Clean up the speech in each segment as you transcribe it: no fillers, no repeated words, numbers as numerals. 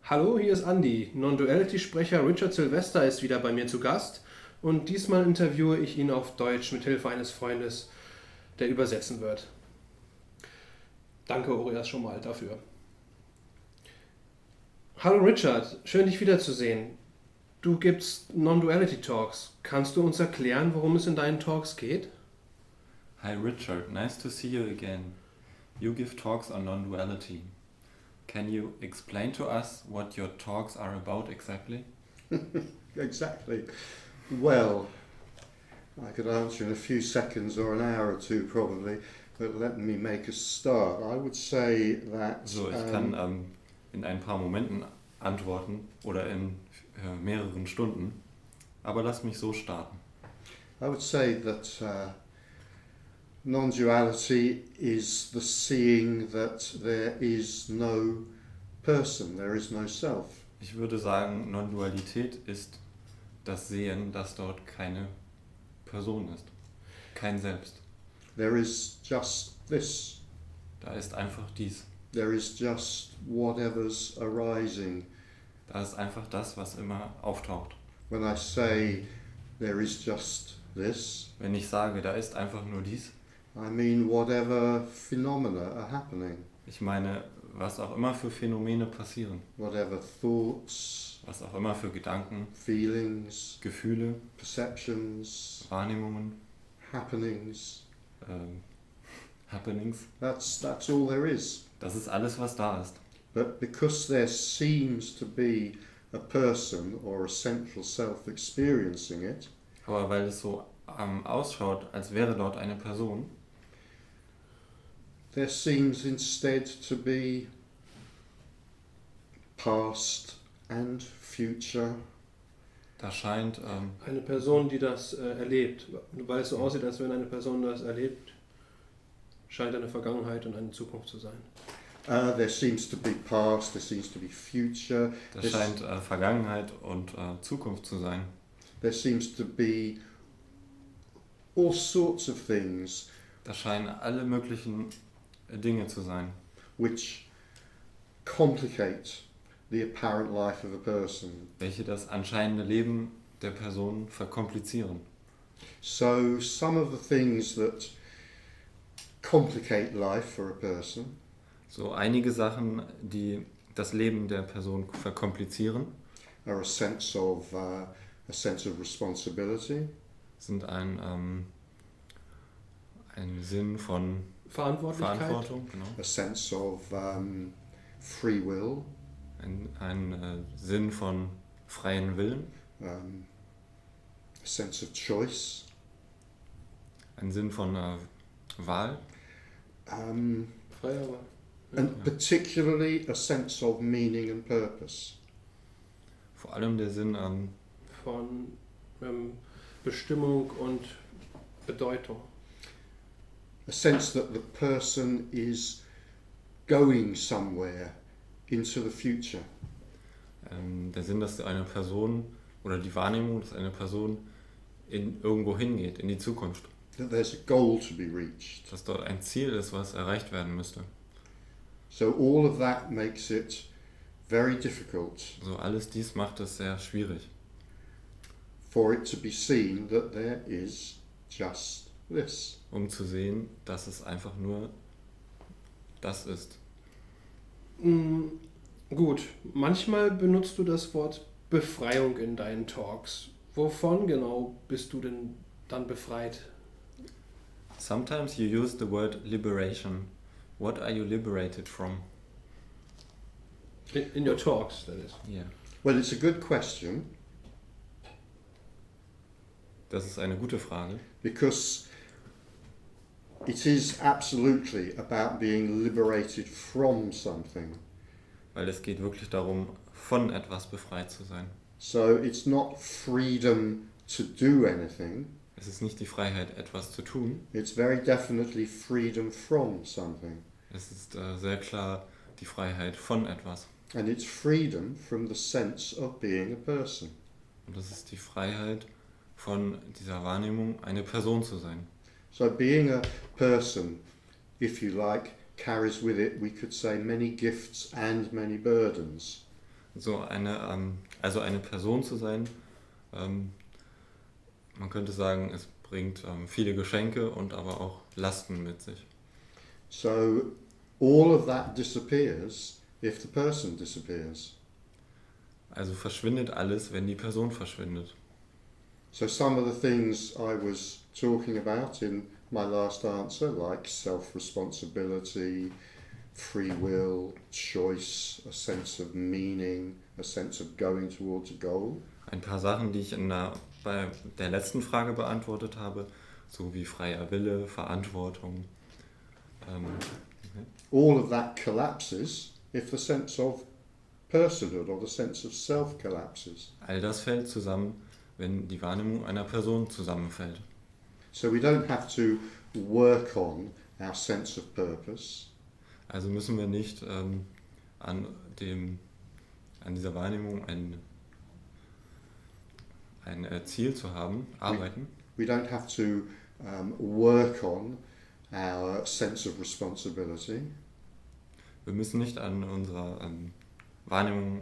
Hallo, hier ist Andi. Nondualität-Sprecher Richard Sylvester ist wieder bei mir zu Gast und diesmal interviewe ich ihn auf Deutsch mit Hilfe eines Freundes, der übersetzen wird. Danke, Oreas, schon mal dafür. Hallo Richard, schön dich wiederzusehen. Du gibst Non-Duality-Talks. Kannst du uns erklären, worum es in deinen Talks geht? Hi Richard, nice to see you again. You give talks on non-duality. Can you explain to us what your talks are about exactly? Exactly. Well, I could answer in a few seconds or an hour or two probably, but let me make a start. I would say that... So, ich kann in ein paar Momenten antworten oder in mehreren Stunden, aber lass mich so starten. I would say that non-duality is the seeing that there is no person, there is no self. Ich würde sagen, Non-Dualität ist das Sehen, dass dort keine Person ist, kein Selbst. There is just this. Da ist einfach dies. There is just whatever's arising. Da ist einfach das, was immer auftaucht. When I say there is just this, Wenn ich sage, da ist einfach nur dies, I mean whatever phenomena are happening, ich meine, was auch immer für Phänomene passieren, whatever thoughts, was auch immer für Gedanken, feelings, Gefühle, perceptions, Wahrnehmungen, happenings. Happenings, That's all there is. das ist alles, was da ist. But because there seems to be a person or a central self experiencing it, Aber weil es so ausschaut, als wäre dort eine Person, there seems instead to be past and future. da scheint Eine Person, die das erlebt. Weil es so aussieht, als wenn eine Person das erlebt, scheint eine Vergangenheit und eine Zukunft zu sein. There seems to be past, there seems to be future. das scheint Vergangenheit und Zukunft zu sein. There seems to be all sorts of things Das scheinen alle möglichen Dinge zu sein, which complicate the apparent life of a person. welche das anscheinende Leben der Person verkomplizieren. So some of the things that complicate life for a person So einige Sachen, die das Leben der Person verkomplizieren, are a sense of responsibility, sind ein Sinn von Verantwortlichkeit, Verantwortung, genau. a sense of free will, Ein Sinn von freien Willen, a sense of choice, ein Sinn von Wahl freie Wahl. and particularly a sense of meaning and purpose. vor allem der Sinn Von Bestimmung und Bedeutung. A sense that the person is going somewhere into the future. der Sinn, dass eine Person oder die Wahrnehmung, dass eine Person irgendwo hingeht, in die Zukunft, That there's a goal to be reached. dass dort ein Ziel ist, was erreicht werden müsste. So all of that makes it very difficult So alles dies macht es sehr schwierig, for it to be seen that there is just this. um zu sehen, dass es einfach nur das ist. Gut, manchmal benutzt du das Wort Befreiung in deinen Talks. Wovon genau bist du denn dann befreit? Sometimes you use the word liberation. What are you liberated from? In your talks, that is. Yeah. Well, it's a good question Das ist eine gute Frage, because it is absolutely about being liberated from something. weil es geht wirklich darum, von etwas befreit zu sein. So it's not freedom to do anything, Es ist nicht die Freiheit, etwas zu tun. it's very definitely freedom from something. Es ist sehr klar die Freiheit von etwas. And it's freedom from the sense of being a person. Und das ist die Freiheit von dieser Wahrnehmung, eine Person zu sein. So being a person, if you like, carries with it, we could say, many gifts and many burdens. Also eine Person zu sein, man könnte sagen, es bringt viele Geschenke und aber auch Lasten mit sich. So all of that disappears if the person disappears. Also verschwindet alles, wenn die Person verschwindet. So some of the things I was talking about in my last answer, like self-responsibility, free will, choice, a sense of meaning, a sense of going towards a goal. Ein paar Sachen, die ich bei der letzten Frage beantwortet habe, so wie freier Wille, Verantwortung. All of that collapses if the sense of personhood or the sense of self collapses. All das fällt zusammen, wenn die Wahrnehmung einer Person zusammenfällt. So we don't have to work on our sense of purpose. Also müssen wir nicht an dieser Wahrnehmung ein Ziel zu haben, arbeiten. We don't have to work on our sense of responsibility. Wir müssen nicht an unserer Wahrnehmung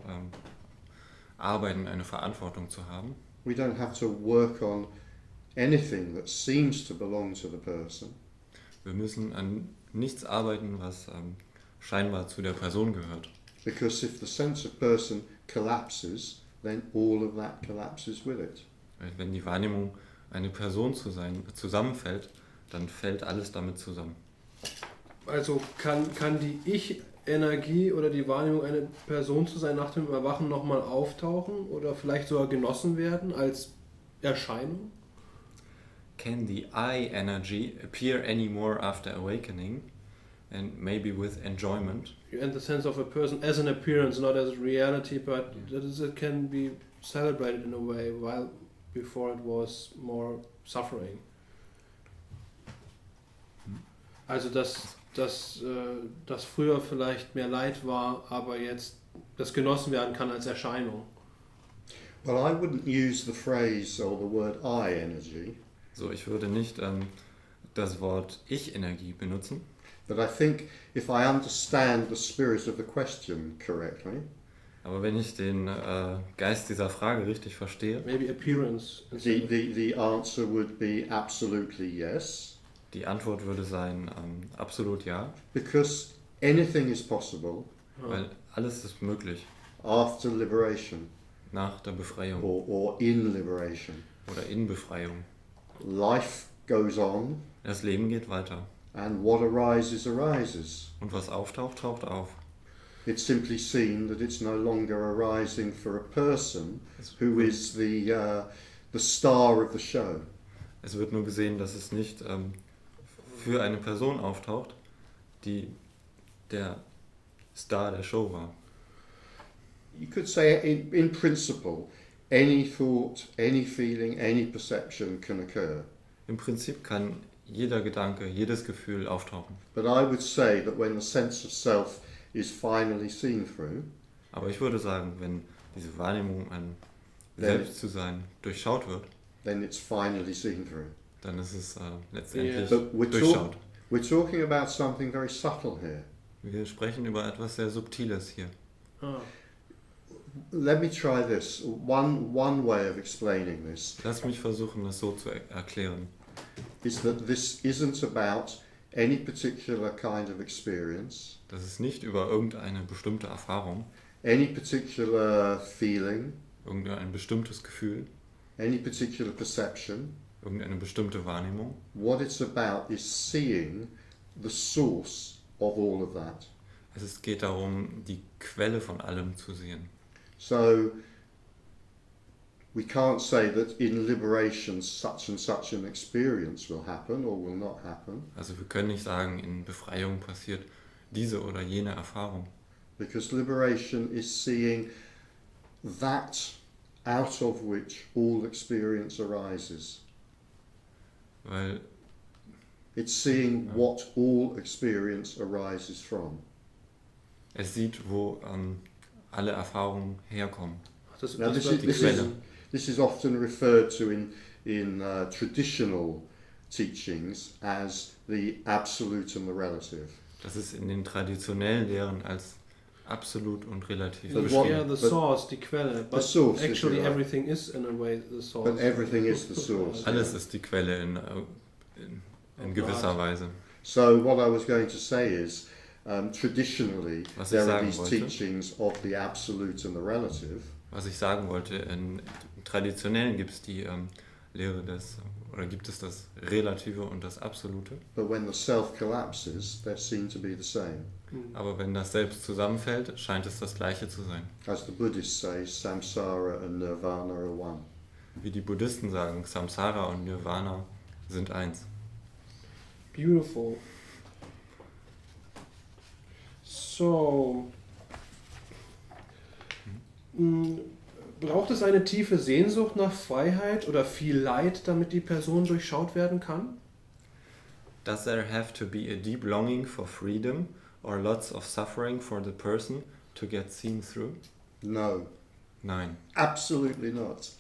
arbeiten, eine Verantwortung zu haben. We don't have to work on anything that seems to belong to the person. Wir müssen an nichts arbeiten, was scheinbar zu der Person gehört. Because if the sense of person collapses, then all of that collapses with it. Weil wenn die Wahrnehmung, eine Person zu sein, zusammenfällt, dann fällt alles damit zusammen. Also kann die Ich-Energie oder die Wahrnehmung, eine Person zu sein, nach dem Erwachen nochmal auftauchen oder vielleicht sogar genossen werden als Erscheinung? Can the I energy appear anymore after awakening and maybe with enjoyment? And the sense of a person as an appearance, not as reality, but that it can be celebrated in a way, while before it was more suffering. Also dass früher vielleicht mehr Leid war, aber jetzt das genossen werden kann als Erscheinung. Well, I wouldn't use the phrase or the word I energy. So, ich würde nicht das Wort Ich-Energie benutzen. But I think if I understand the spirit of the question correctly, Aber wenn ich den Geist dieser Frage richtig verstehe, Maybe appearance. the answer would be absolutely yes. die Antwort würde sein absolut ja, Because anything is possible weil alles ist möglich after liberation nach der Befreiung or in liberation. oder in Befreiung. Life goes on, Das Leben geht weiter and what arises, arises. und was auftaucht, taucht auf. It's simply seen that it's no longer arising for a person who is the star of the show. Es wird nur gesehen, dass es nicht für eine Person auftaucht, die der Star der Show war. You could say in principle, any thought, any feeling, any perception can occur. Im Prinzip kann jeder Gedanke, jedes Gefühl auftauchen. But I would say that when the sense of self is finally seen through, Aber ich würde sagen, wenn diese Wahrnehmung an Selbst zu sein durchschaut wird, then it's finally seen through. dann ist es letztendlich But durchschaut. we're talking about something very subtle here. Wir sprechen über etwas sehr Subtiles hier. Ah. Let me try this. One way of explaining this Lass mich versuchen, das so zu erklären. is that this isn't about any particular kind of experience, Das ist nicht über irgendeine bestimmte Erfahrung, any particular feeling, irgendein bestimmtes Gefühl, any particular perception. irgendeine bestimmte Wahrnehmung. What it's about is seeing the source of all of that. Geht darum, die Quelle von allem zu sehen. So we can't say that in liberation such and such an experience will happen or will not happen, Also wir können nicht sagen, in Befreiung passiert diese oder jene Erfahrung. because liberation is seeing that out of which all experience arises. Weil It's seeing what all experience arises from. es sieht, wo alle Erfahrungen herkommen. Das Now wird die Quelle. this is often referred to in traditional teachings as the absolute and the relative. Das ist in den traditionellen Lehren als absolut und relativ But beschrieben. Yeah, the source, die Quelle. But source, if actually you like. everything is in a way the source. But everything is the source. Alles ist die Quelle in gewisser Weise. So what I was going to say is, traditionally, Was ich there are sagen these wollte. teachings of the absolute and the relative. Was ich sagen wollte, im Traditionellen gibt es die Lehre oder gibt es das Relative und das Absolute. But when the self collapses, they're seen to be the same. Aber wenn das Selbst zusammenfällt, scheint es das Gleiche zu sein. As the Buddhists say, samsara and nirvana are one. Wie die Buddhisten sagen, Samsara und Nirvana sind eins. Beautiful. So. Braucht es eine tiefe Sehnsucht nach Freiheit oder viel Leid, damit die Person durchschaut werden kann? Does there have to be a deep longing for freedom or lots of suffering for the person to get seen through? No, Nein, absolutely not.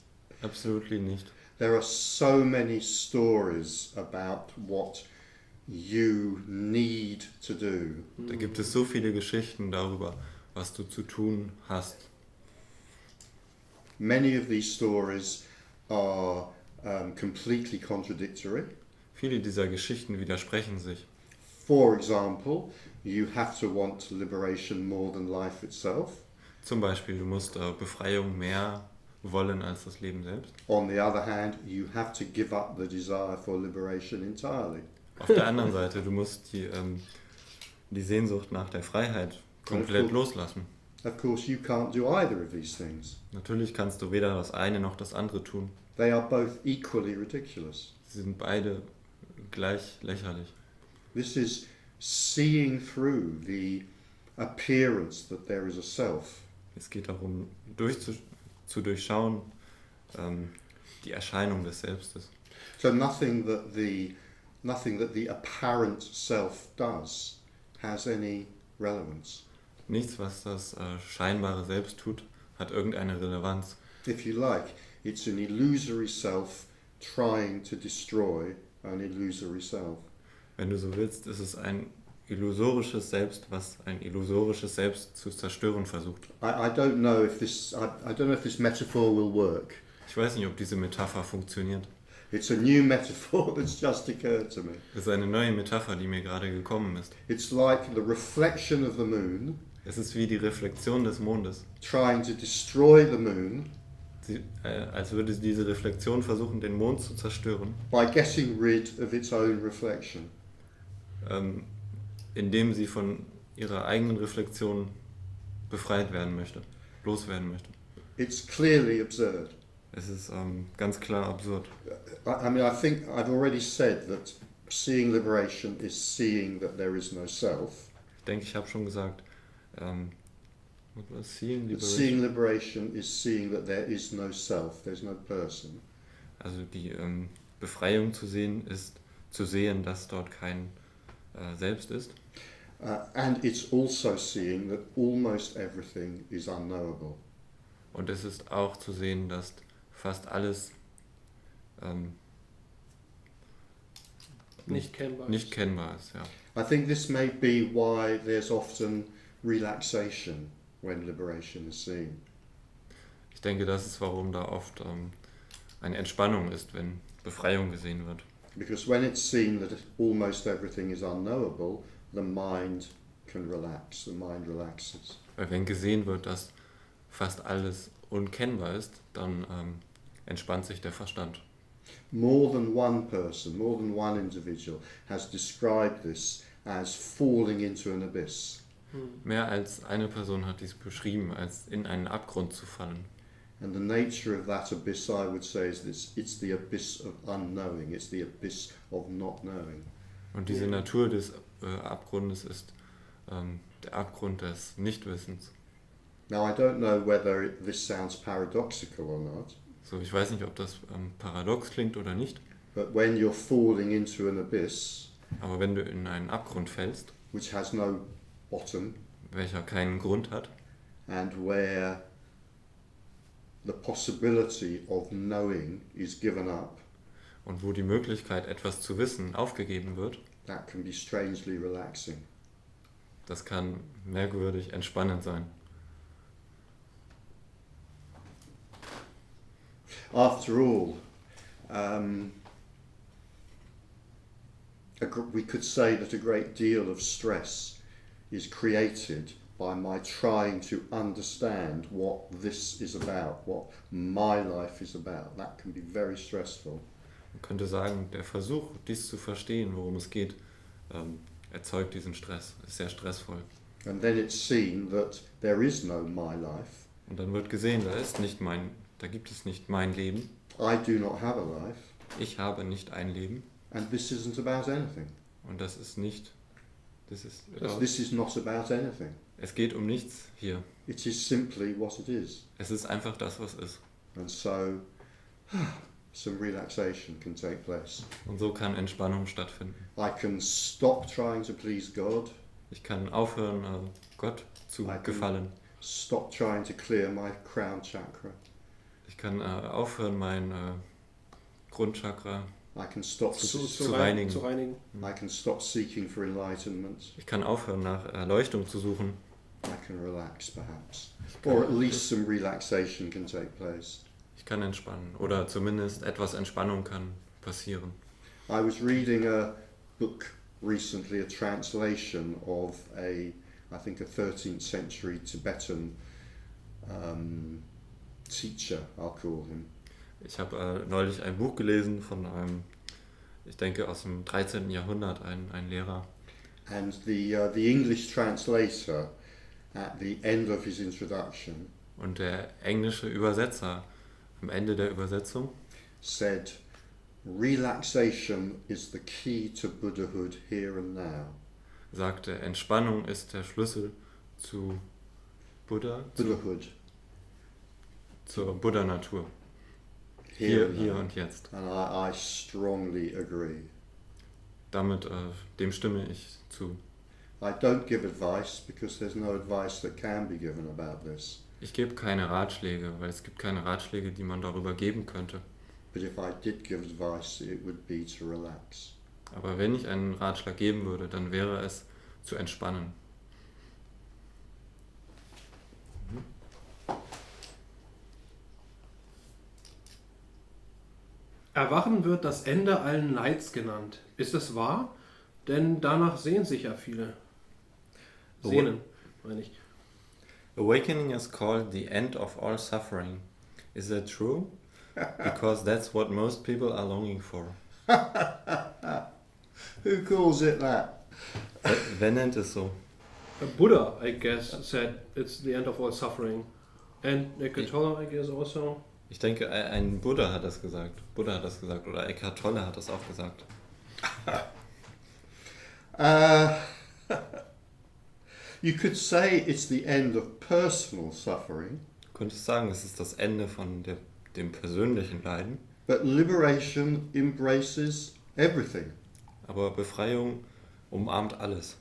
absolut nicht. There are so many stories about what you need to do. Da gibt es so viele Geschichten darüber, was du zu tun hast. Many of these stories are completely contradictory. Viele dieser Geschichten widersprechen sich. For example, you have to want liberation more than life itself. Zum Beispiel, du musst Befreiung mehr wollen als das Leben selbst. On the other hand, you have to give up the desire for liberation entirely. Auf der anderen Seite, du musst die Sehnsucht nach der Freiheit komplett loslassen. Of course, you can't do either of these things. Natürlich kannst du weder das eine noch das andere tun. They are both equally ridiculous. Sie sind beide gleich lächerlich. This is seeing through the appearance that there is a self. Es geht darum, zu durchschauen die Erscheinung des Selbstes. So nothing that the apparent self does has any relevance. Nichts, was das scheinbare Selbst tut, hat irgendeine Relevanz. If you like, it's an illusory self trying to destroy an illusory self. Wenn du so willst, ist es ein illusorisches Selbst, was ein illusorisches Selbst zu zerstören versucht. I don't know if this metaphor will work. Ich weiß nicht, ob diese Metapher funktioniert. It's a new metaphor that's just occurred to me. Das ist eine neue Metapher, die mir gerade gekommen ist. It's like the reflection of the moon Es ist wie die Reflexion des Mondes. trying to destroy the moon Als würde diese Reflexion versuchen, den Mond zu zerstören, by getting rid of its own reflection. indem sie von ihrer eigenen Reflexion befreit werden möchte, loswerden möchte. It's clearly absurd. Es ist ganz klar absurd. I mean, I think I've already said that seeing liberation is seeing that there is no self. Ich denke, ich habe schon gesagt, Seeing That Liberation. seeing liberation is seeing that there is no self, there's no person. Also die Befreiung zu sehen ist zu sehen, dass dort kein Selbst ist. And it's also seeing that almost everything is unknowable. Und es ist auch zu sehen, dass fast alles Nicht kennbar. nicht kennbar ist. Ja. I think this may be why there's often relaxation when liberation is seen. Ich denke, das ist, warum da oft eine Entspannung ist, wenn Befreiung gesehen wird. Because when it's seen that almost everything is unknowable, the mind can relax, the mind relaxes. Weil wenn gesehen wird, dass fast alles unkennbar ist, dann entspannt sich der Verstand. More than one person, more than one individual has described this as falling into an abyss. Mehr als eine Person hat dies beschrieben, als in einen Abgrund zu fallen. And the nature of that abyss, I would say, is that it's the abyss of unknowing, it's the abyss of not knowing. Und diese Natur des Abgrundes ist der Abgrund des Nichtwissens. Now, I don't know whether this sounds paradoxical or not, So, ich weiß nicht, ob das paradox klingt oder nicht, but when you're falling into an abyss, aber wenn du in einen Abgrund fällst, which has no bottom, welcher keinen Grund hat and where the possibility of knowing is given up, und wo die Möglichkeit, etwas zu wissen, aufgegeben wird, that can be strangely relaxing. Das kann merkwürdig entspannend sein. After all, we could say that a great deal of stress is created by my trying to understand what this is about, what my life is about. That can be very stressful. Man könnte sagen, der Versuch, dies zu verstehen, worum es geht, erzeugt diesen Stress. Ist sehr stressvoll. And then it's seen that there is no my life. Und dann wird gesehen, da gibt es nicht mein Leben. I do not have a life. Ich habe nicht ein Leben. And this isn't about anything. Und das ist nicht. This is not about anything. Es geht um nichts hier. It is simply what it is. Es ist einfach das, was ist. And so, some relaxation can take place. Und so kann Entspannung stattfinden. I can stop trying to please God. Ich kann aufhören, Gott zu gefallen. Stop trying to clear my crown chakra. Ich kann aufhören, mein Grundchakra I can stop zu reinigen. I can stop seeking for enlightenment. Ich kann aufhören, nach Erleuchtung zu suchen. I can relax perhaps. Or at least some relaxation can take place. Ich kann entspannen. Oder zumindest etwas Entspannung kann passieren. I was reading a book recently, a translation of I think a 13th century Tibetan teacher, I'll call him. Ich habe neulich ein Buch gelesen von einem, ich denke aus dem 13. Jahrhundert, ein Lehrer. And the English translator at the end of his introduction und der englische Übersetzer am Ende der Übersetzung said, relaxation is the key to Buddhahood here and now. Sagte, Entspannung ist der Schlüssel zu Buddhahood. Zur Buddha-Natur. Hier und jetzt. And I strongly agree. Damit, dem stimme ich zu. I don't give advice because there's no advice that can be given about this. Ich gebe keine Ratschläge, weil es gibt keine Ratschläge, die man darüber geben könnte. But if I did give advice, it would be to relax. Aber wenn ich einen Ratschlag geben würde, dann wäre es zu entspannen. Erwachen wird das Ende allen Leids genannt. Ist es wahr? Denn danach sehen sich ja viele. Sehnen, meine ich. Awakening is called the end of all suffering. Is that true? Because that's what most people are longing for. Who calls it that? Wer nennt es so? A Buddha, I guess, said it's the end of all suffering. And Eckhart Tolle, I guess, also. Ich denke, ein Buddha hat das gesagt. Oder Eckhart Tolle hat das auch gesagt. You could say it's the end of personal suffering. Du könntest sagen, es ist das Ende von dem persönlichen Leiden. But liberation embraces everything. Aber Befreiung umarmt alles.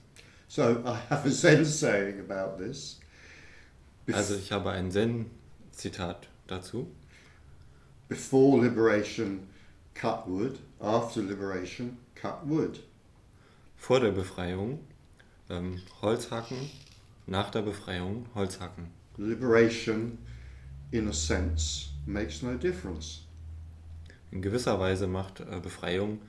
So I have a Zen saying about this. Also ich habe ein Zen-Zitat dazu. Before liberation, cut wood. After liberation, cut wood. Vor der Befreiung Holz hacken, nach der Befreiung Holz hacken. Liberation, in a sense, makes no difference. In gewisser Weise macht Befreiung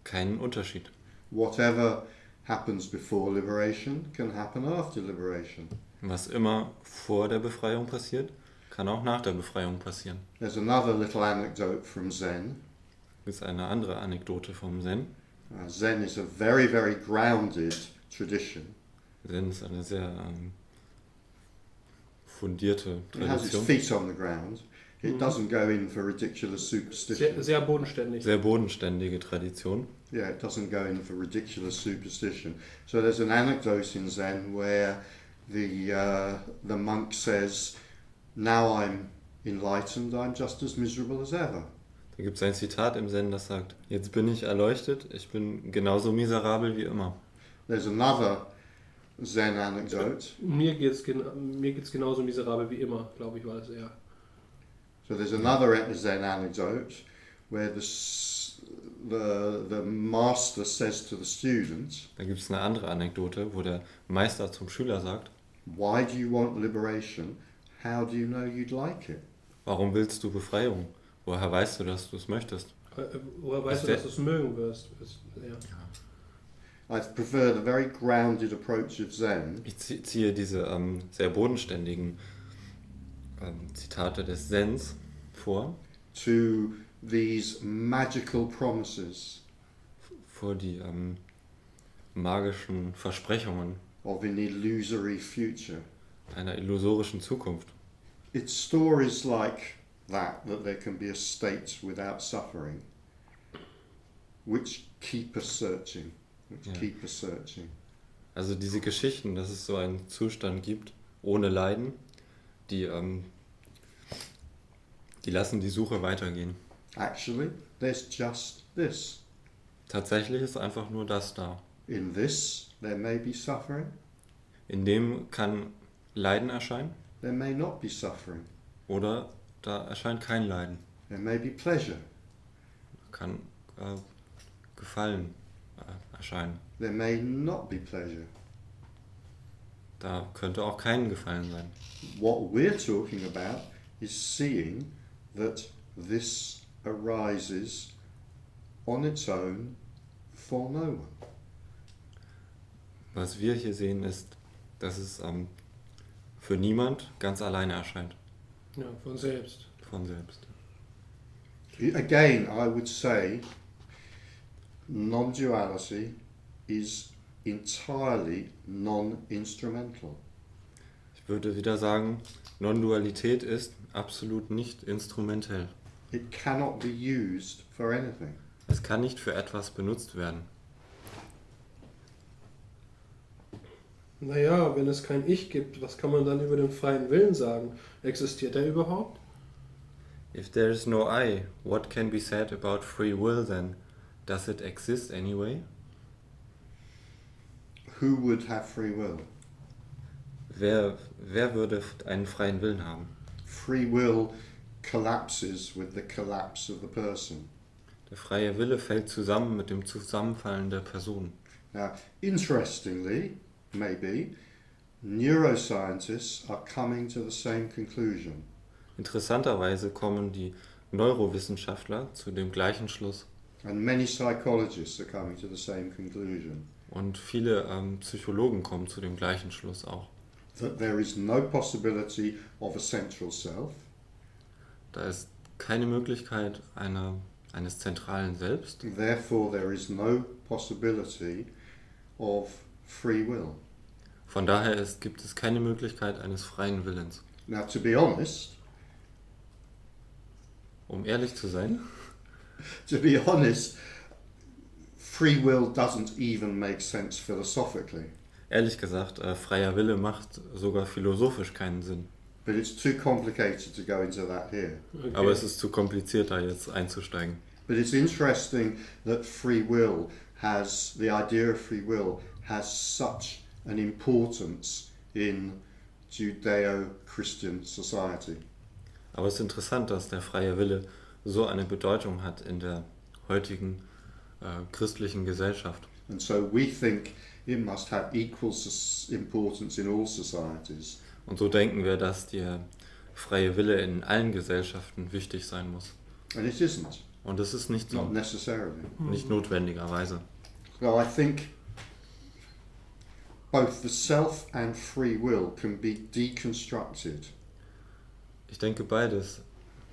keinen Unterschied. Whatever happens before liberation can happen after liberation. Was immer vor der Befreiung passiert, kann auch nach der Befreiung passieren. There's another little anecdote from Zen. Das ist eine andere Anekdote vom Zen. Zen is a very, very grounded tradition. Zen ist eine sehr fundierte It has its Tradition. feet on the ground. It doesn't go in for ridiculous superstition. Sehr bodenständig. Sehr bodenständige Tradition. Yeah, it doesn't go in for ridiculous superstition. So there's an anecdote in Zen where the monk says, "Now I'm enlightened, I'm just as miserable as ever." Da gibt es ein Zitat im Zen, das sagt, jetzt bin ich erleuchtet, ich bin genauso miserabel wie immer. There's another Zen anecdote. Mir geht's genauso miserabel wie immer, glaube ich, war das eher. So there's another Zen anecdote where the master says to the student, Da gibt es eine andere Anekdote, wo der Meister zum Schüler sagt, why do you want liberation? How do you know you'd like it? warum willst du Befreiung? Woher weißt du, dass du es möchtest? Woher weißt du, dass du es mögen wirst? Ja. I prefer the very grounded approach of Zen Ich ziehe diese sehr bodenständigen Zitate des Sens vor, to these magical promises vor die magischen Versprechungen of an illusory future. einer illusorischen Zukunft. It's stories like that there can be a state without suffering, which keep us searching, keep us searching. Also diese Geschichten, dass es so einen Zustand gibt, ohne Leiden, die lassen die Suche weitergehen. Actually, there's just this. Tatsächlich ist einfach nur das da. In this, there may be suffering, In dem kann Leiden erscheinen there may not be suffering. oder da erscheint kein Leiden. There may be pleasure, Kann Gefallen erscheinen. there may not be pleasure. Da könnte auch kein Gefallen sein. What we're talking about is seeing that this arises on its own for no one. Was wir hier sehen ist, dass es für niemand ganz alleine erscheint. Ja, von selbst. Von selbst. Again, I would say non-duality is entirely non-instrumental. Ich würde wieder sagen, Nondualität ist absolut nicht instrumentell. It cannot be used for anything. Es kann nicht für etwas benutzt werden. Naja, wenn es kein Ich gibt, was kann man dann über den freien Willen sagen? Existiert er überhaupt? If there is no I, what can be said about free will then? Does it exist anyway? Who would have free will? Wer würde einen freien Willen haben? Free will collapses with the collapse of the person. Der freie Wille fällt zusammen mit dem Zusammenfallen der Person. Now, interestingly, maybe, neuroscientists are coming to the same conclusion. Interessanterweise kommen die Neurowissenschaftler zu dem gleichen Schluss. And many psychologists are coming to the same conclusion. Und viele Psychologen kommen zu dem gleichen Schluss auch. That there is no possibility of a central self. Da ist keine Möglichkeit eines zentralen Selbst. Therefore, there is no possibility of free will. Von daher gibt es keine Möglichkeit eines freien Willens. Now, to be honest, Um ehrlich zu sein, free will doesn't even make sense philosophically. ehrlich gesagt, freier Wille macht sogar philosophisch keinen Sinn. But it's too complicated to go into that here. Okay. Aber es ist zu kompliziert, da jetzt einzusteigen. But it's interesting that the idea of free will has such an importance in Judeo-Christian society. Aber es ist interessant, dass der freie Wille so eine Bedeutung hat in der heutigen christlichen Gesellschaft. And so we think it must have equal importance in all societies. Und so denken wir, dass der freie Wille in allen Gesellschaften wichtig sein muss. And it isn't. Und das ist nicht so, Not necessarily. nicht notwendigerweise. So I think both the self and free will can be deconstructed. Ich denke beides.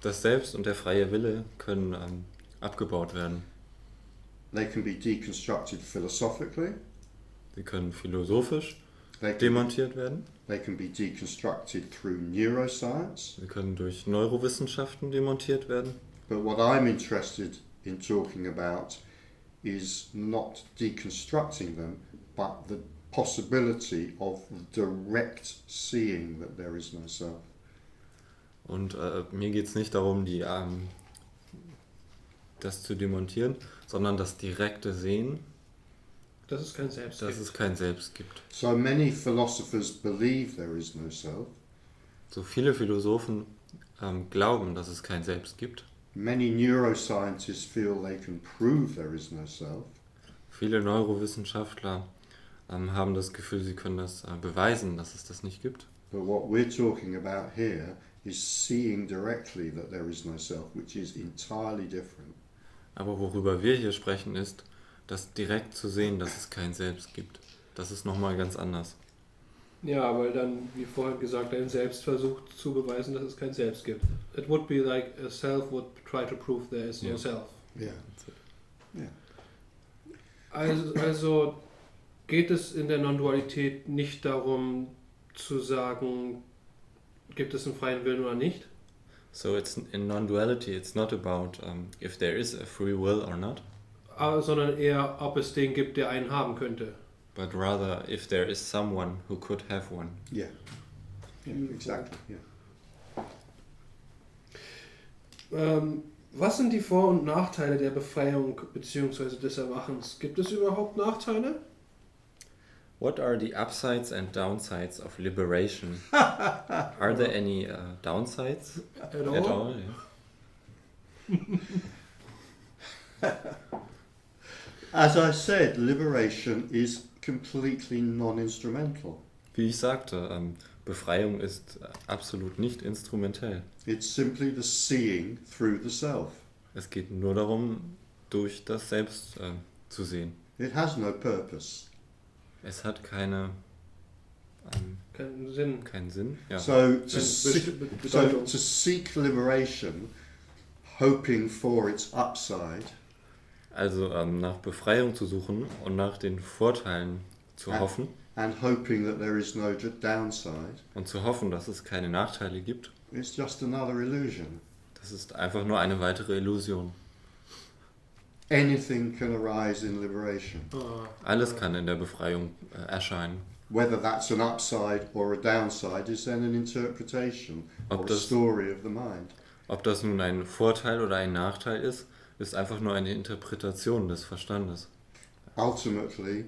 Das Selbst und der freie Wille können abgebaut werden. They can be deconstructed philosophically. Sie können philosophisch They can, demontiert werden. they can be deconstructed through neuroscience. Sie können durch Neurowissenschaften demontiert werden. But what I'm interested in talking about is not deconstructing them, but the possibility of direct seeing that there is no self. Und mir geht es nicht darum, das zu demontieren, sondern das direkte Sehen, Dass es kein Selbst dass gibt. es kein Selbst gibt. So many philosophers believe there is no self. So viele Philosophen glauben, dass es kein Selbst gibt. Many neuroscientists feel they can prove there is no self. Viele Neurowissenschaftler haben das Gefühl, sie können das beweisen, dass es das nicht gibt. But what we're talking about here is seeing directly that there is no self, which is entirely different. Aber worüber wir hier sprechen, ist, das direkt zu sehen, dass es kein Selbst gibt. Das ist nochmal ganz anders. Ja, weil dann, wie vorhin gesagt, ein Selbst versucht zu beweisen, dass es kein Selbst gibt. It would be like a self would try to prove there is no self. Yeah. Yeah. Also geht es in der Nondualität nicht darum zu sagen, gibt es einen freien Willen oder nicht? So it's in non-duality, it's not about if there is a free will or not, Sondern eher, ob es den gibt, der einen haben könnte. but rather if there is someone who could have one. Yeah. Yeah, exactly. Yeah. Was sind die Vor- und Nachteile der Befreiung bzw. des Erwachens? Gibt es überhaupt Nachteile? What are the upsides and downsides of liberation? Are there any downsides At at all? all? Yeah. As I said, liberation is completely non-instrumental. Wie ich sagte, Befreiung ist absolut nicht instrumentell. It's simply the seeing through the self. Es geht nur darum, durch das Selbst zu sehen. It has no purpose. Es hat keinen Keinen Sinn. Ja. So Bedeutung. to seek liberation, hoping for its upside, Also nach Befreiung zu suchen und nach den Vorteilen zu hoffen and hoping that there is no downside, und zu hoffen, dass es keine Nachteile gibt, is just another illusion. das ist einfach nur eine weitere Illusion. Anything can arise in liberation. Alles kann in der Befreiung erscheinen. Whether that's an upside or a downside is then an interpretation or a story of the mind. Ob das nun ein Vorteil oder ein Nachteil ist einfach nur eine Interpretation des Verstandes. Ultimately,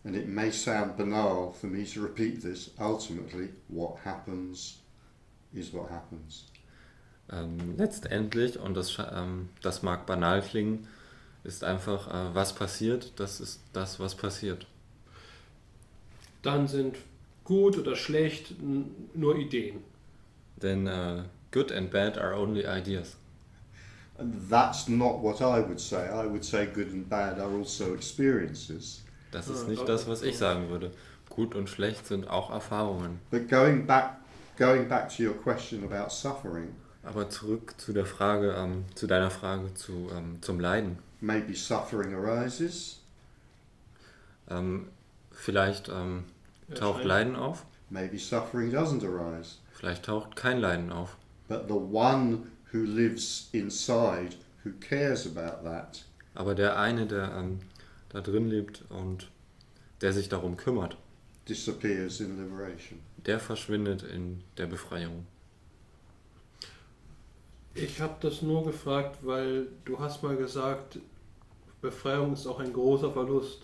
and it may sound banal for me to repeat this, ultimately what happens is what happens. Letztendlich, und das mag banal klingen, ist einfach, was passiert, das ist das, was passiert. Dann sind gut oder schlecht nur Ideen. Denn good and bad are only ideas. And that's not what I would say. I would say good and bad are also experiences. Das ist nicht das, was ich sagen würde. Gut und schlecht sind auch Erfahrungen. But going back to your question about suffering. Aber zurück zu der Frage, zu deiner Frage zum Leiden. Maybe suffering arises. Vielleicht taucht Leiden auf. Maybe suffering doesn't arise. Vielleicht taucht kein Leiden auf. But the one who lives inside, who cares about that, Aber der eine, der da drin lebt und der sich darum kümmert, disappears in liberation. der verschwindet in der Befreiung. Ich habe das nur gefragt, weil du hast mal gesagt, Befreiung ist auch ein großer Verlust.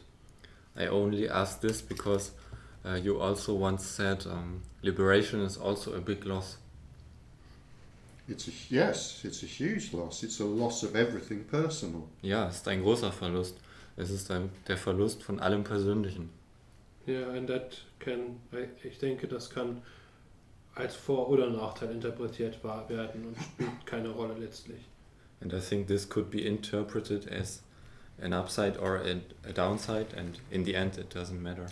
I only asked this because you also once said liberation is also a big loss. It's a huge loss. It's a loss of everything personal. Ja, es ist ein großer Verlust. Es ist der Verlust von allem Persönlichen. Ja, ich denke, das kann als Vor- oder Nachteil interpretiert werden und spielt keine Rolle letztlich. And I think this could be interpreted as an upside or a downside, and in the end it doesn't matter.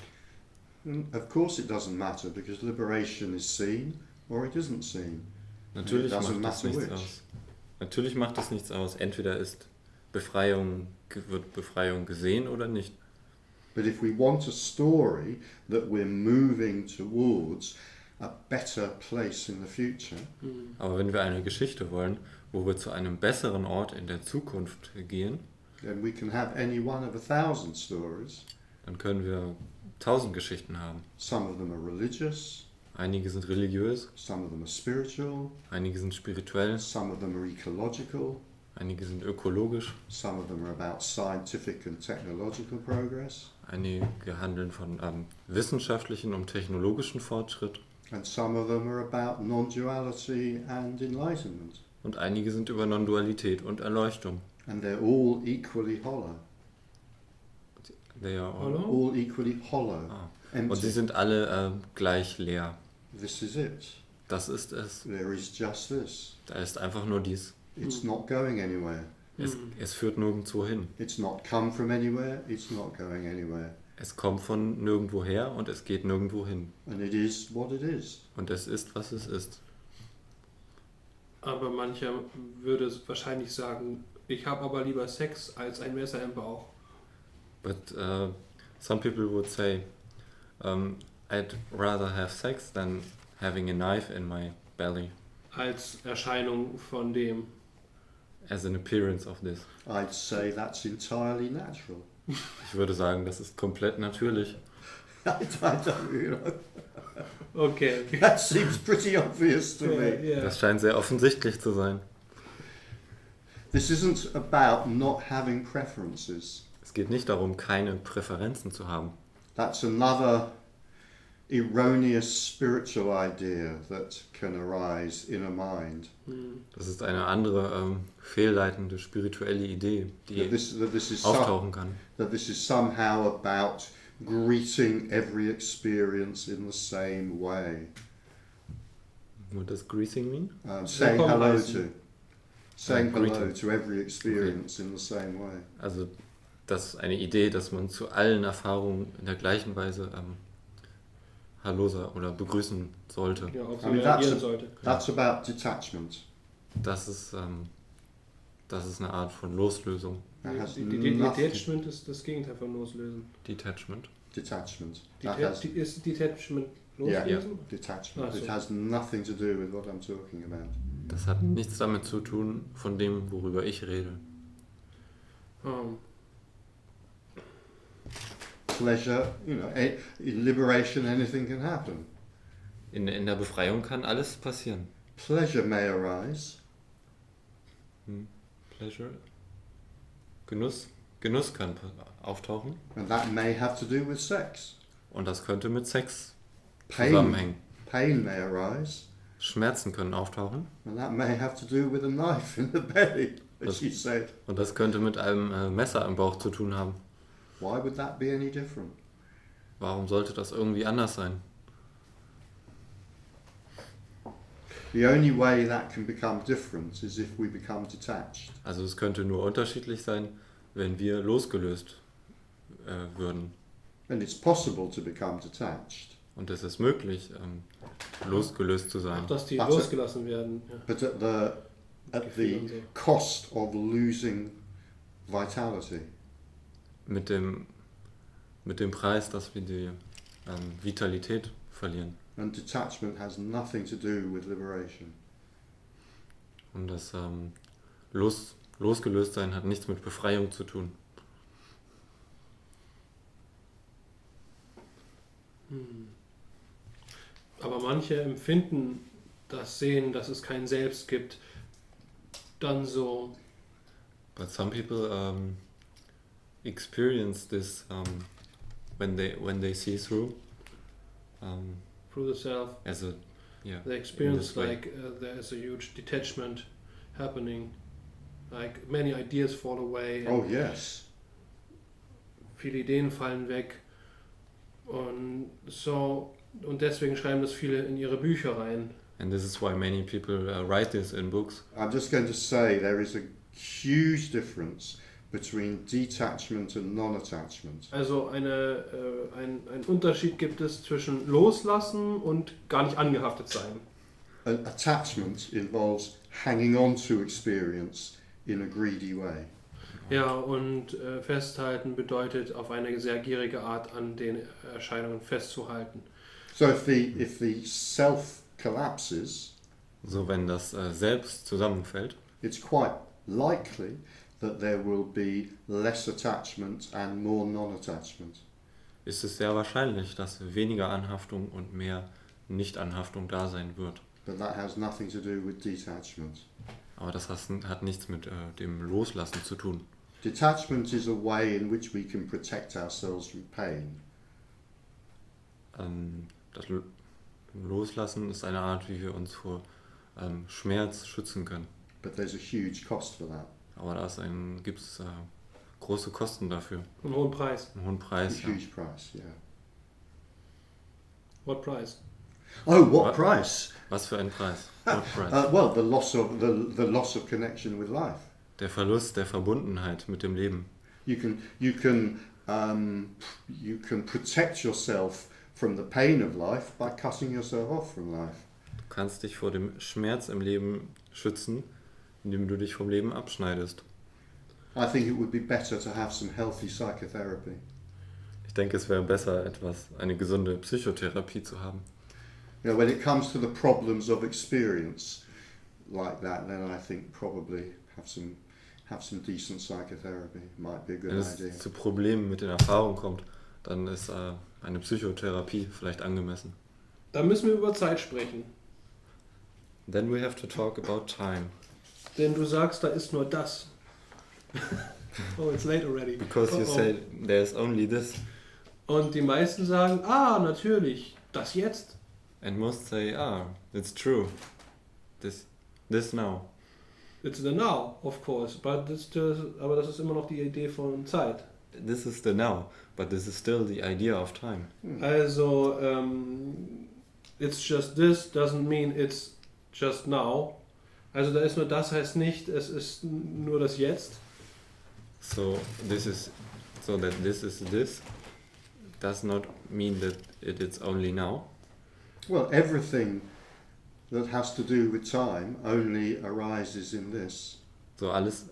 Of course it doesn't matter, because liberation is seen or it isn't seen. Natürlich It doesn't macht das matter nichts which. aus. Natürlich macht das nichts aus. Entweder wird Befreiung gesehen oder nicht. But if we want a story that we're moving towards a better place in the future, Aber wenn wir eine Geschichte wollen, wo wir zu einem besseren Ort in der Zukunft gehen, then we can have any one of 1,000 stories. dann können wir 1000 Geschichten haben. Some of them are religious, Einige sind religiös, some of them are spiritual, einige sind spirituell, some of them are ecological, einige sind ökologisch, some of them are about scientific and technological progress, einige handeln von wissenschaftlichen und technologischen Fortschritt and some of them are about non-duality and enlightenment. und einige sind über Nondualität und Erleuchtung. And they're all equally hollow. They are Hollow? All equally hollow. Und sie Empty. sind alle gleich leer. This is it. Das ist es. There is just this. Da ist einfach nur dies. It's not going anywhere. Es führt nirgendwo hin. It's not come from anywhere. It's not going anywhere. Es kommt von nirgendwo her und es geht nirgendwo hin. And it is what it is. Und es ist, was es ist. Aber mancher würde wahrscheinlich sagen, ich habe aber lieber Sex als ein Messer im Bauch. But some people would say, I'd rather have sex than having a knife in my belly. Als Erscheinung von dem. As an appearance of this. I'd say that's entirely natural. Ich würde sagen, das ist komplett natürlich. I don't, you know. Okay. That seems pretty obvious to me. Ja. Das scheint sehr offensichtlich zu sein. This isn't about not having preferences. Es geht nicht darum, keine Präferenzen zu haben. That's another erroneous spiritual idea that can arise in a mind. Das ist eine andere fehlleitende spirituelle Idee, die That this is auftauchen kann. that this is somehow about greeting every experience in the same way. What does greasing mean? Saying hello heißen. to. Saying hello Greeting. to every experience in the same way. Also das ist eine Idee, dass man zu allen Erfahrungen in der gleichen Weise Hallo oder begrüßen sollte. Ja, auf I sie mean, reagieren sollte. That's about detachment. Das ist eine Art von Loslösung. That has Die nothing. Detachment ist das Gegenteil von Loslösen. Detachment. Detachment. That has, Ist Detachment yeah, Loslösen? detachment. Ah, so. It has nothing to do with what I'm talking about. Das hat nichts damit zu tun, von dem, worüber ich rede. Pleasure, you know, in liberation anything can happen. In der Befreiung kann alles passieren. Pleasure may arise. Pleasure. Genuss kann auftauchen. And that may have to do with sex. Und das könnte mit Sex Pain, zusammenhängen. pain may arise. Schmerzen können auftauchen. And that may have to do with a knife in the belly, as Das- she said. Und das könnte mit einem Messer im Bauch zu tun haben. Why would that be any different? Warum sollte das irgendwie anders sein? The only way that can become different is if we become detached. Also es könnte nur unterschiedlich sein, wenn wir losgelöst würden. And it's possible to become detached. Und es ist möglich, losgelöst zu sein. Auch dass die That's it. losgelassen werden. Ja. But at Gefühl the und so. cost of losing vitality. Mit dem Preis, dass wir die Vitalität verlieren. And detachment has nothing to do with liberation. Und das losgelöst sein hat nichts mit Befreiung zu tun. Aber manche empfinden das Sehen, dass es kein Selbst gibt, dann so. But some people experience this when they see through Through the self, as a they experience this way. like there is a huge detachment happening, like many ideas fall away, Oh yes. viele Ideen fallen weg und so, und deswegen schreiben das viele in ihre Bücher rein. And this is why many people write this in books. I'm just going to say there is a huge difference between detachment and non-attachment. Also ein Unterschied gibt es zwischen Loslassen und gar nicht angehaftet sein. Attachment involves hanging on to experience in a greedy way. Ja, und festhalten bedeutet auf eine sehr gierige Art an den Erscheinungen festzuhalten. So if the self collapses, So wenn das Selbst zusammenfällt, it's quite likely that there will be less attachment and more non-attachment. ist es sehr wahrscheinlich, dass weniger Anhaftung und mehr Nicht-Anhaftung da sein wird. But that has nothing to do with detachment. Aber das hat nichts mit dem Loslassen zu tun. Detachment is a way in which we can protect ourselves from pain. Das Loslassen ist eine Art, wie wir uns vor Schmerz schützen können. but there's a huge cost for that. Aber da gibt es große Kosten dafür. Einen hohen Preis. Einen hohen A Preis. Ja. huge price, yeah. What price? Oh, what What? price? Was für ein Preis? What price? Well, the loss of connection with life. Der Verlust der Verbundenheit mit dem Leben. You can protect yourself from the pain of life by cutting yourself off from life. Du kannst dich vor dem Schmerz im Leben schützen, indem du dich vom Leben abschneidest. I think it would be better to have some healthy psychotherapy. Ich denke, es wäre besser, eine gesunde Psychotherapie zu haben. You know, when it comes to the problems of experience like that, then I think probably have some decent psychotherapy might be a good Wenn idea. es zu Problemen mit den Erfahrungen kommt, dann ist eine Psychotherapie vielleicht angemessen. Da müssen wir über Zeit sprechen. Then we have to talk about time. Denn du sagst, da ist nur das. Oh, it's late already. Because you said there's only this. Und die meisten sagen, natürlich, das jetzt. And most say, it's true. This now. It's the now, of course, but aber das ist immer noch die Idee von Zeit. This is the now, but this is still the idea of time. Also, it's just this doesn't mean it's just now. Also da ist nur das, heißt nicht, es ist nur das Jetzt. So this is this does not mean that it's only now. Well, everything that has to do with time only arises in this. So alles,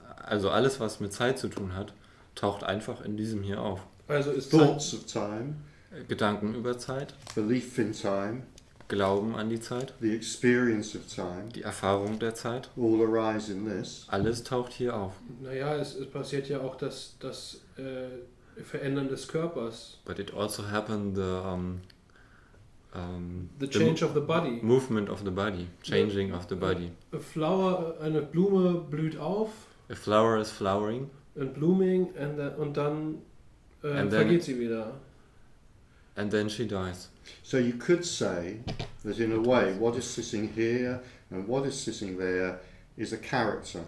was mit Zeit zu tun hat, taucht einfach in diesem hier auf. Also ist Thoughts of time, Gedanken über Zeit, belief in time, Glauben an die Zeit, the experience of time, die Erfahrung der Zeit, all arise in this. alles taucht hier auf. Naja, es passiert ja auch das Verändern des Körpers. But it also happened The change of the body. Movement of the body, changing of the body. A flower, eine Blume blüht auf. A flower is flowering. And blooming und dann And then- vergeht sie wieder. And then she dies. So you could say that in a way, what is sitting here and what is sitting there is a character.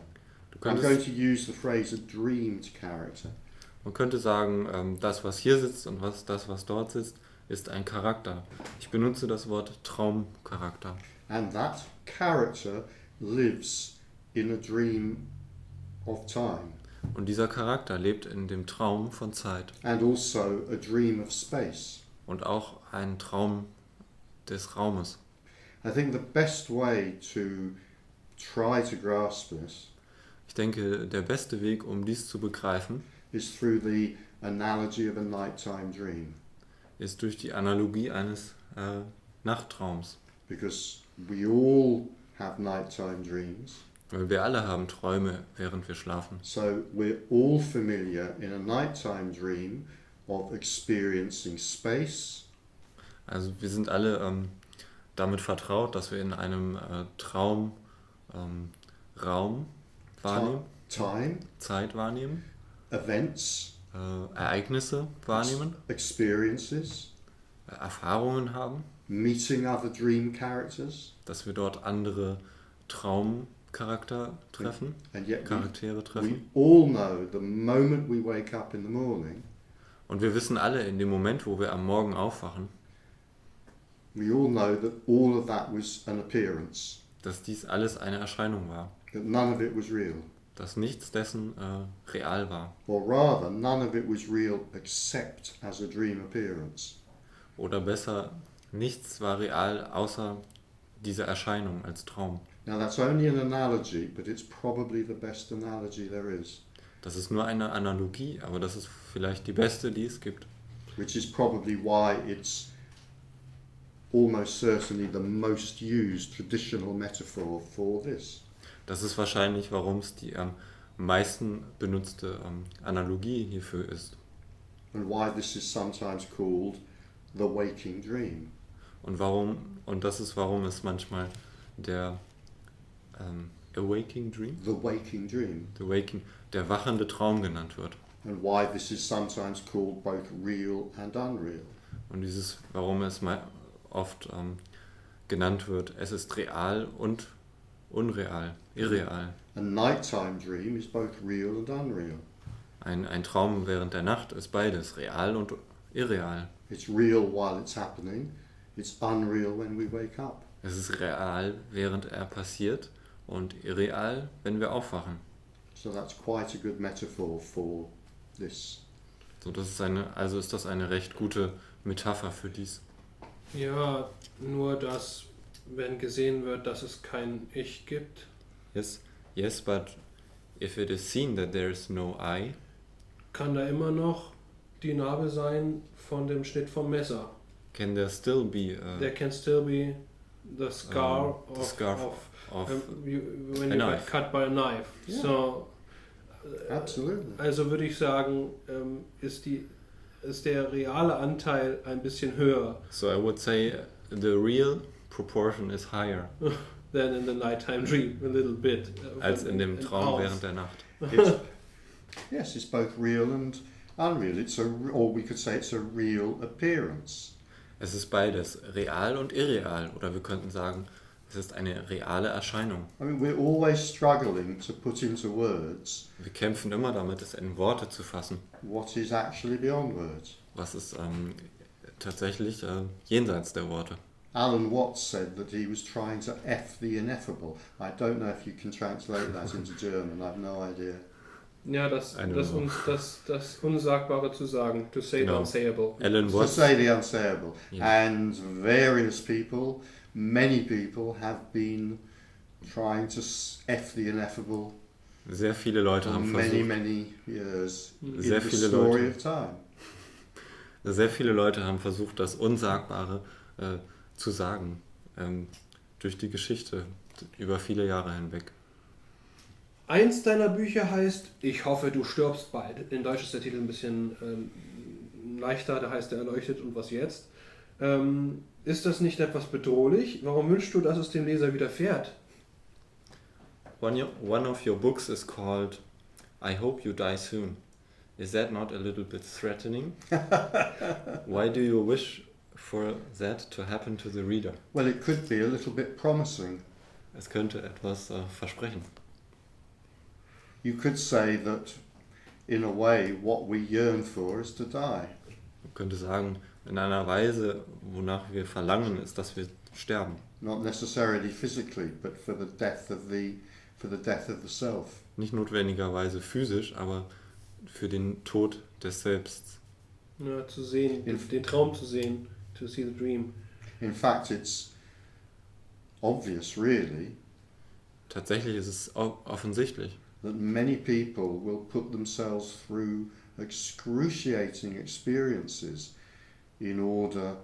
Du I'm going könntest, to use the phrase a dreamed character. man könnte sagen, das, was hier sitzt und das, was dort sitzt, ist ein Charakter. Ich benutze das Wort Traumcharakter. And that character lives in a dream of time Und dieser Charakter lebt in dem Traum von Zeit and also a dream of space. und auch ein Traum des Raumes. I think the best way to try to grasp this Ich denke, der beste Weg, um dies zu begreifen, is through the analogy of a nighttime dream, ist durch die Analogie eines Nachttraums. because we all have nighttime dreams. Weil wir alle haben Träume, während wir schlafen. So we're all familiar in a nighttime dream of experiencing space, Also wir sind alle damit vertraut, dass wir in einem Traum Raum wahrnehmen, time, Zeit wahrnehmen, events, Ereignisse wahrnehmen, experiences, Erfahrungen haben, meeting other dream characters, dass wir dort andere Traumcharakter treffen, and yet Charaktere we treffen. all know the moment we wake up in the morning, Und wir wissen alle, in dem Moment, wo wir am Morgen aufwachen, we all know that all of that was an appearance, dass dies alles eine Erscheinung war, that none of it was real, dass nichts dessen real war. or rather none of it was real except as a dream appearance. Oder besser, nichts war real, außer diese Erscheinung als Traum. Now that's only an analogy, but it's probably the best analogy there is, Das ist nur eine Analogie, aber das ist vielleicht die beste, die es gibt. which is probably why it's almost certainly the most used traditional metaphor for this. Das ist wahrscheinlich, warum es die am meisten benutzte Analogie hierfür ist. And why this is sometimes called the waking dream. Und das ist, warum es manchmal der Awaking Dream, The waking dream. der wachende Traum genannt wird. And why this is sometimes called both real and unreal. Und warum es oft genannt wird, es ist real und unreal, irreal. A nighttime dream is both real and unreal. Ein Traum während der Nacht ist beides, real und irreal. It's real while it's happening. It's unreal when we wake up. Es ist real, während er passiert, und irreal, wenn wir aufwachen. So that's quite a good metaphor for this. So, ist das eine recht gute Metapher für dies. Ja, nur dass, wenn gesehen wird, dass es kein Ich gibt, Yes, but if it is seen that there is no I, kann da immer noch die Narbe sein von dem Schnitt vom Messer. can there still be There can still be the scar of when a you knife. get cut by a knife. Yeah. So, Absolutely. also würde ich sagen, ist der reale Anteil ein bisschen höher So I would say the real proportion is higher than in the nighttime dream, a little bit. als in dem Traum während der Nacht. Yes, it's both real and unreal. Or we could say it's a real appearance. Es ist beides, real und irreal. Oder wir könnten sagen, es ist eine reale Erscheinung. I mean, we're always struggling to put into words Wir kämpfen immer damit, es in Worte zu fassen. what is actually beyond words. Was ist tatsächlich jenseits der Worte. Alan Watts said that he was trying to F the ineffable. I don't know if you can translate that into German. I have no idea. Ja, das Unsagbare zu sagen, to say the Genau. unsayable. Alan To Watts, say the unsayable. Yeah. And various people, many people have been trying to F the ineffable sehr viele Leute for haben many, versucht, many years in Sehr the viele story Leute. of time. sehr viele Leute haben versucht, das Unsagbare zu sagen, durch die Geschichte, über viele Jahre hinweg. Eins deiner Bücher heißt Ich hoffe, du stirbst bald. In Deutsch ist der Titel ein bisschen leichter, da heißt er Erleuchtet und was jetzt. Ist das nicht etwas bedrohlich? Warum wünschst du, dass es dem Leser widerfährt? One of your books is called I Hope You Die Soon. Is that not a little bit threatening? Why do you wish for that to happen to the reader? Well, it could be a little bit promising. Es könnte etwas versprechen. You could say that, in a way, what we yearn for is to die. Man könnte sagen, in einer Weise, wonach wir verlangen, ist, dass wir sterben. Not necessarily physically, but for the death of the self. Nicht notwendigerweise physisch, aber für den Tod des Selbst. Ja, zu sehen, den Traum zu sehen, to see the dream. In fact, it's obvious, really, Tatsächlich ist es offensichtlich, that many people will put themselves through excruciating experiences in order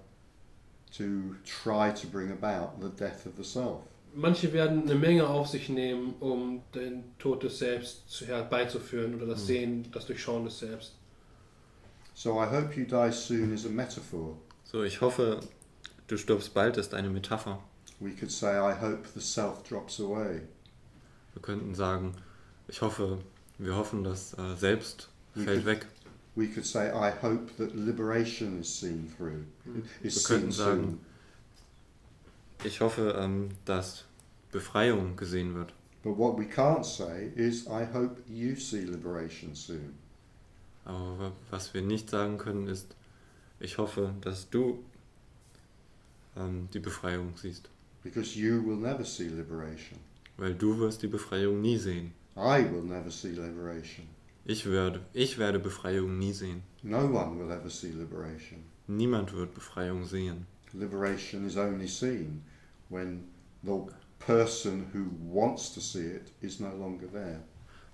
to try to bring about the death of the self. Manche werden eine Menge auf sich nehmen, um den Tod des Selbst herbeizuführen oder das Sehen, das Durchschauen des Selbst. So I hope you die soon is a metaphor. So, ich hoffe, du stirbst bald ist eine Metapher. We could say I hope the self drops away. Wir könnten sagen, wir hoffen, das Selbst fällt weg. We could say I hope that liberation is seen through. Is Wir seen könnten soon. sagen, ich hoffe, dass Befreiung gesehen wird. But what we can't say is I hope you see liberation soon. Aber was wir nicht sagen können ist, ich hoffe, dass du die Befreiung siehst. Because you will never see liberation. Weil du wirst die Befreiung nie sehen. I will never see liberation. Ich werde Befreiung nie sehen. No one will ever see liberation. Niemand wird Befreiung sehen. Liberation is only seen when the person who wants to see it is no longer there.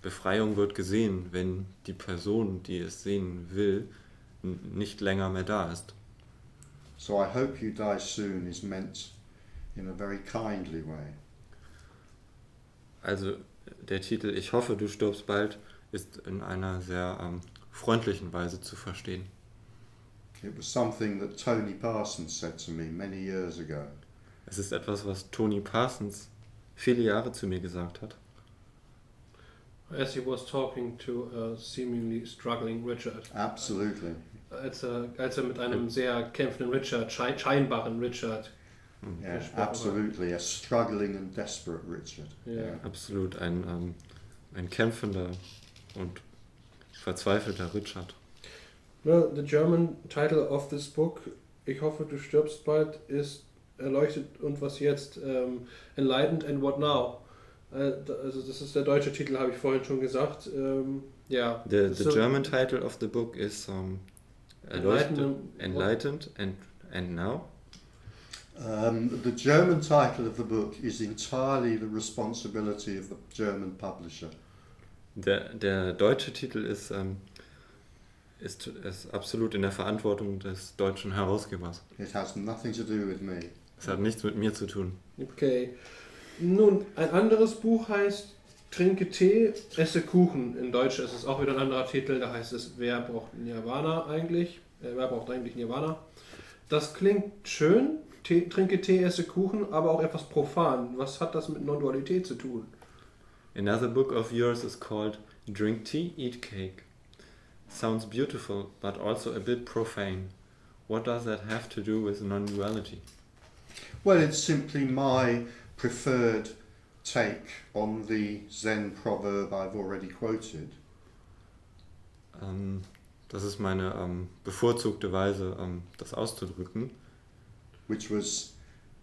Befreiung wird gesehen, wenn die Person, die es sehen will, nicht länger mehr da ist. So I hope you die soon is meant in a very kindly way. Also der Titel Ich hoffe, du stirbst bald ist in einer sehr freundlichen Weise zu verstehen. It was something that Tony Parsons said to me many years ago. Es ist etwas, was Tony Parsons viele Jahre zu mir gesagt hat. As he was talking to a seemingly struggling Richard. Absolutely. Als er mit einem sehr kämpfenden Richard, scheinbaren Richard Yeah, absolutely. A struggling and desperate Richard. Yeah. Absolut ein kämpfender und verzweifelter Richard. Well, the German title of this book, Ich hoffe, du stirbst bald, ist Erleuchtet und was jetzt? Enlightened and what now? Also das ist der deutsche Titel, habe ich vorhin schon gesagt. Ja. The German title of the book is Enlightened and now. The German title of the book is entirely the responsibility of the German publisher. Der deutsche Titel ist absolut in der Verantwortung des deutschen Herausgebers. It has nothing to do with me. Es hat nichts mit mir zu tun. Okay. Nun, ein anderes Buch heißt Trinke Tee, esse Kuchen. In Deutsch ist es auch wieder ein anderer Titel, da heißt es Wer braucht Nirvana eigentlich? Wer braucht eigentlich Nirvana? Das klingt schön, trinke Tee, esse Kuchen, aber auch etwas profan. Was hat das mit Nondualität zu tun? Another book of yours is called Drink Tea, Eat Cake. Sounds beautiful, but also a bit profane. What does that have to do with non-duality? Well, it's simply my preferred take on the Zen proverb I've already quoted. Das ist meine bevorzugte Weise, das auszudrücken. Which was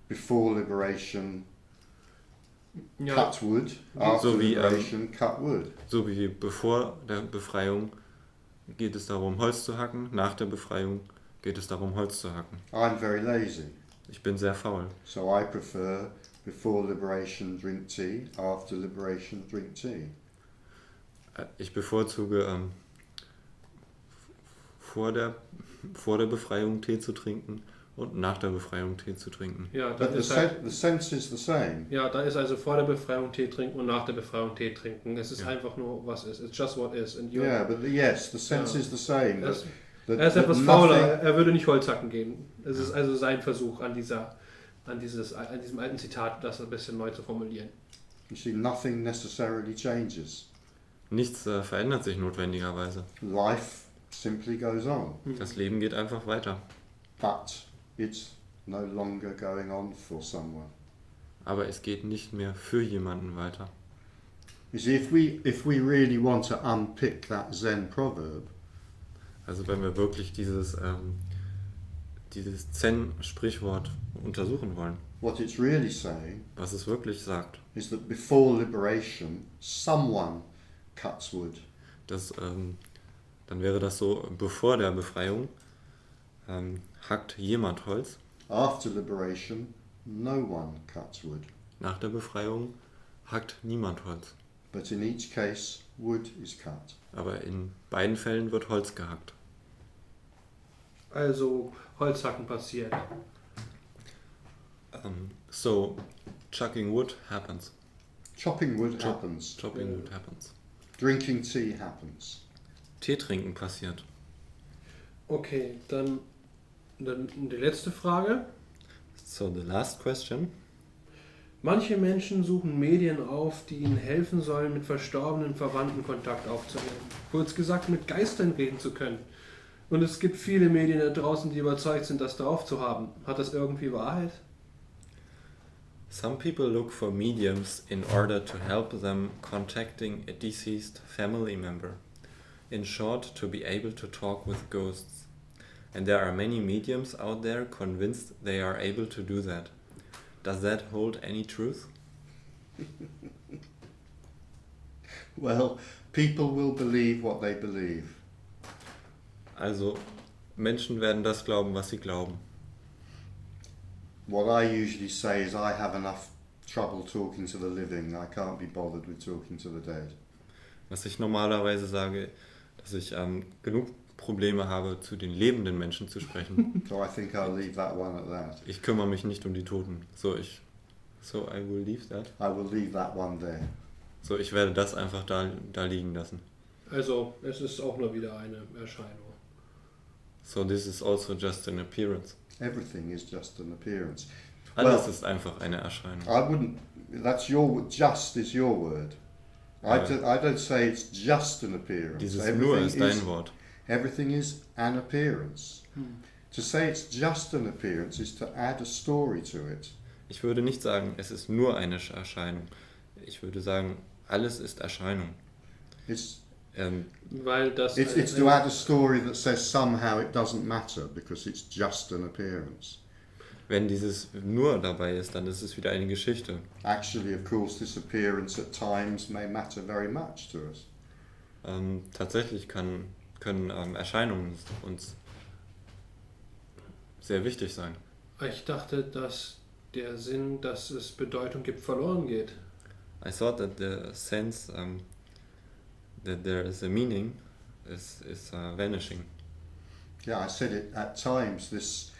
before liberation, Ja. cut wood, after So wie, liberation, cut wood. So wie bevor der Befreiung geht es darum, Holz zu hacken, nach der Befreiung geht es darum, Holz zu hacken. I'm very lazy, Ich bin sehr faul. so I prefer before liberation, drink tea, after liberation, drink tea. Ich bevorzuge vor der Befreiung Tee zu trinken und nach der Befreiung Tee zu trinken. Ja, But das ist halt, the sense is the same. ja, da ist also vor der Befreiung Tee trinken und nach der Befreiung Tee trinken. Es ist einfach nur, was ist. It's just what is. And Yeah, but yes, the sense is the same. Er ist, That er ist etwas nothing- fauler, er würde nicht Holz hacken gehen. Es ist also sein Versuch an diesem alten Zitat, das ein bisschen neu zu formulieren. You see, nothing necessarily changes. Nichts verändert sich notwendigerweise. Life simply goes on, Das Leben geht einfach weiter. but it's no longer going on for someone. Aber es geht nicht mehr für jemanden weiter. You see, if we really want to unpick that Zen proverb, Also wenn wir wirklich dieses Zen-Sprichwort untersuchen wollen, what it's really saying was es wirklich sagt, is that before liberation, someone cuts wood. dann wäre das so, bevor der Befreiung hackt jemand Holz, After liberation, no one cuts wood. nach der Befreiung hackt niemand Holz. But in each case, wood is cut. Aber in beiden Fällen wird Holz gehackt. Also Holzhacken passiert. So, chucking wood happens. Chopping wood happens. Chopping wood happens. Drinking tea happens. Tee trinken passiert. Okay, dann die letzte Frage. So, the last question. Manche Menschen suchen Medien auf, die ihnen helfen sollen, mit verstorbenen Verwandten Kontakt aufzunehmen. Kurz gesagt, mit Geistern reden zu können. Und es gibt viele Medien da draußen, die überzeugt sind, das drauf zu haben. Hat das irgendwie Wahrheit? Some people look for mediums in order to help them contacting a deceased family member. In short, to be able to talk with ghosts. And there are many mediums out there convinced they are able to do that. Does that hold any truth? Well, people will believe what they believe. Also, Menschen werden das glauben, was sie glauben. What I usually say is I have enough trouble talking to the living. I can't be bothered with talking to the dead. Was ich normalerweise sage, dass ich genug Probleme habe, zu den lebenden Menschen zu sprechen. So I think I'll leave that one at that. Ich kümmere mich nicht um die Toten. So I will leave that. I will leave that one there. So, ich werde das einfach da liegen lassen. Also, es ist auch nur wieder eine Erscheinung. So, this is also just an appearance. Everything is just an appearance. Alles ist einfach eine Erscheinung. I wouldn't. That's just is your word. I don't say it's just an appearance. Dieses nur ist dein Wort. Everything is an appearance. To say it's just an appearance is to add a story to it. Ich würde nicht sagen, es ist nur eine Erscheinung. Ich würde sagen, alles ist Erscheinung. Weil das It's to add a story that says somehow it doesn't matter because it's just an appearance. Wenn dieses nur dabei ist, dann ist es wieder eine Geschichte. Actually, of course, this appearance at times may matter very much to us. Tatsächlich können Erscheinungen uns sehr wichtig sein. Ich dachte, dass der Sinn, dass es Bedeutung gibt, verloren geht. I thought that the sense that there is a meaning is vanishing. Yeah, I said it at times. This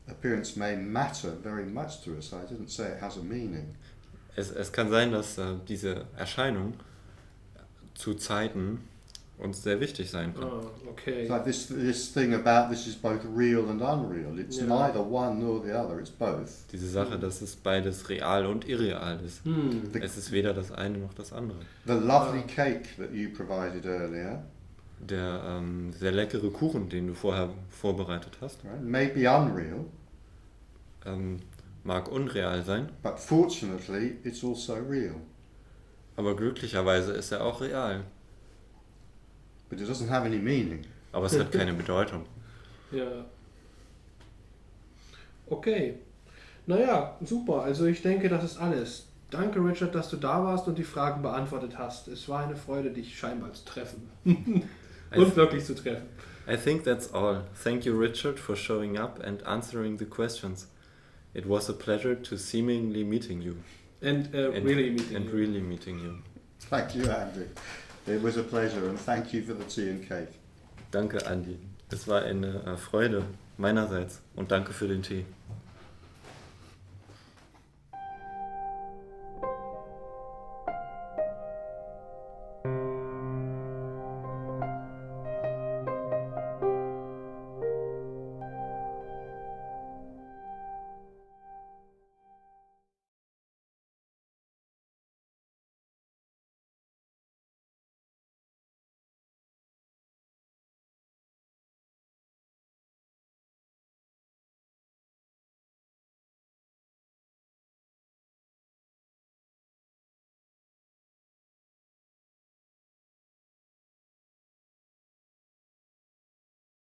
appearance may matter very much to us. I didn't say it has a meaning. Es kann sein, dass diese Erscheinung zu Zeiten uns sehr wichtig sein kann. Oh, okay. It's like this thing about this is both real and unreal. It's neither one nor the other. It's both. Diese Sache, dass es beides real und irreal ist. Es ist weder das eine noch das andere. The lovely cake that you provided earlier, Der sehr leckere Kuchen, den du vorher vorbereitet hast, right, may be unreal, mag unreal sein, but fortunately it's also real. aber glücklicherweise ist er auch real. But it doesn't have any meaning. Aber es hat keine Bedeutung. Ja. Okay. Naja, super. Also ich denke, das ist alles. Danke, Richard, dass du da warst und die Fragen beantwortet hast. Es war eine Freude, dich scheinbar zu treffen. Und wirklich zu treffen. I think that's all. Thank you, Richard, for showing up and answering the questions. It was a pleasure to seemingly meeting you. And really meeting you. Thank you, Andy. It was a pleasure and thank you for the tea and cake. Danke, Andy. Es war eine Freude meinerseits und danke für den Tee.